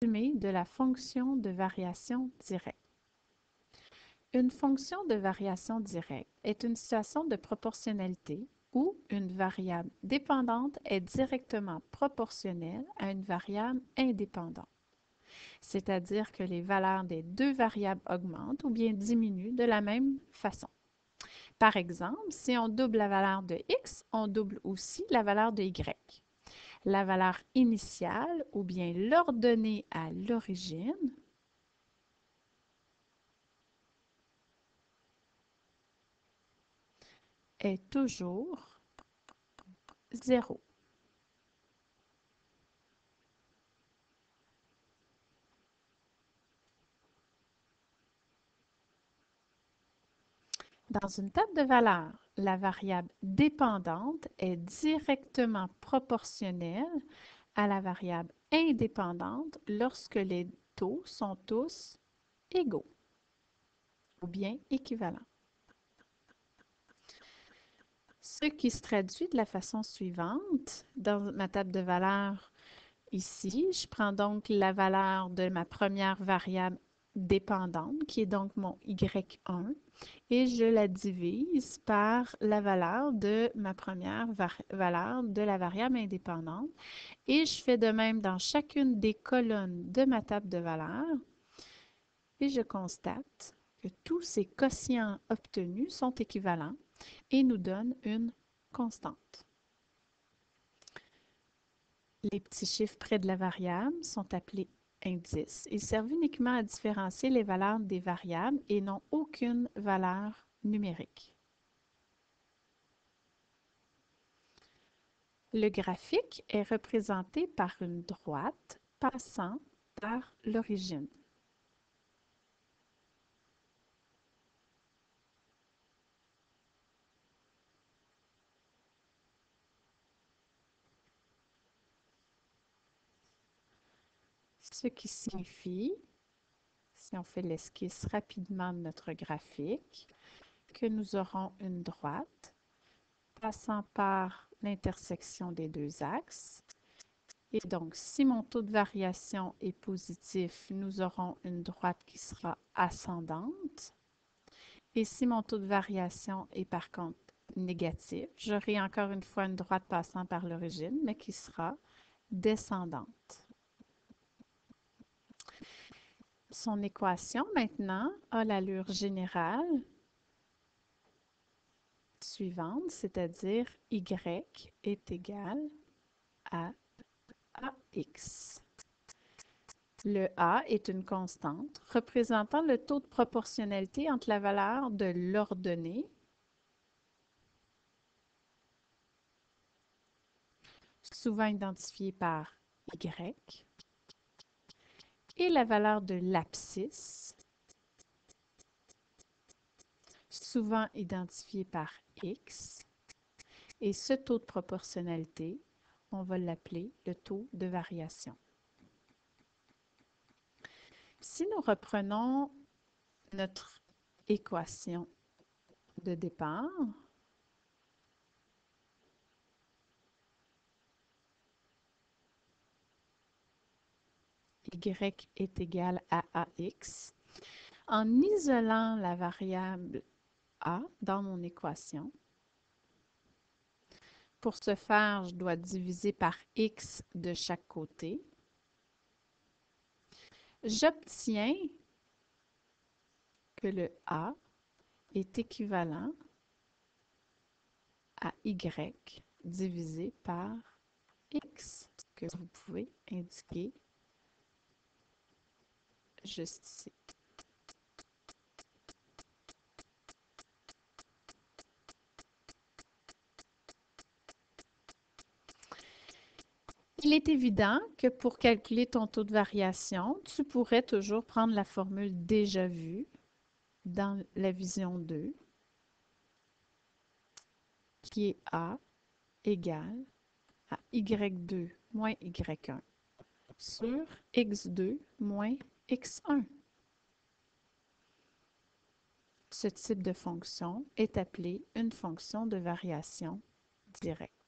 résumé de la fonction de variation directe. Une fonction de variation directe est une situation de proportionnalité où une variable dépendante est directement proportionnelle à une variable indépendante, c'est-à-dire que les valeurs des deux variables augmentent ou bien diminuent de la même façon. Par exemple, si on double la valeur de x, on double aussi la valeur de y. La valeur initiale ou bien l'ordonnée à l'origine est toujours 0. Dans une table de valeurs, la variable dépendante est directement proportionnelle à la variable indépendante lorsque les taux sont tous égaux ou bien équivalents. Ce qui se traduit de la façon suivante. Dans ma table de valeurs ici, je prends donc la valeur de ma première variable dépendante, qui est donc mon y1, et je la divise par la valeur de ma première valeur de la variable indépendante. Et je fais de même dans chacune des colonnes de ma table de valeurs. Et je constate que tous ces quotients obtenus sont équivalents et nous donnent une constante. Les petits chiffres près de la variable sont appelés indices. Ils servent uniquement à différencier les valeurs des variables et n'ont aucune valeur numérique. Le graphique est représenté par une droite passant par l'origine. Ce qui signifie, si on fait l'esquisse rapidement de notre graphique, que nous aurons une droite passant par l'intersection des deux axes. Et donc, si mon taux de variation est positif, nous aurons une droite qui sera ascendante. Et si mon taux de variation est par contre négatif, j'aurai encore une fois une droite passant par l'origine, mais qui sera descendante. Son équation maintenant a l'allure générale suivante, c'est-à-dire y est égal à ax. Le A est une constante représentant le taux de proportionnalité entre la valeur de l'ordonnée souvent identifiée par y, et la valeur de l'abscisse, souvent identifiée par x. Et ce taux de proportionnalité, on va l'appeler le taux de variation. Si nous reprenons notre équation de départ, y est égal à ax. En isolant la variable a dans mon équation, pour ce faire, je dois diviser par x de chaque côté. J'obtiens que le a est équivalent à y divisé par x, que vous pouvez indiquer juste ici. Il est évident que pour calculer ton taux de variation, tu pourrais toujours prendre la formule déjà vue dans la vision 2, qui est A égale à y2 moins y1 sur x2 moins x1. Ce type de fonction est appelé une fonction de variation directe.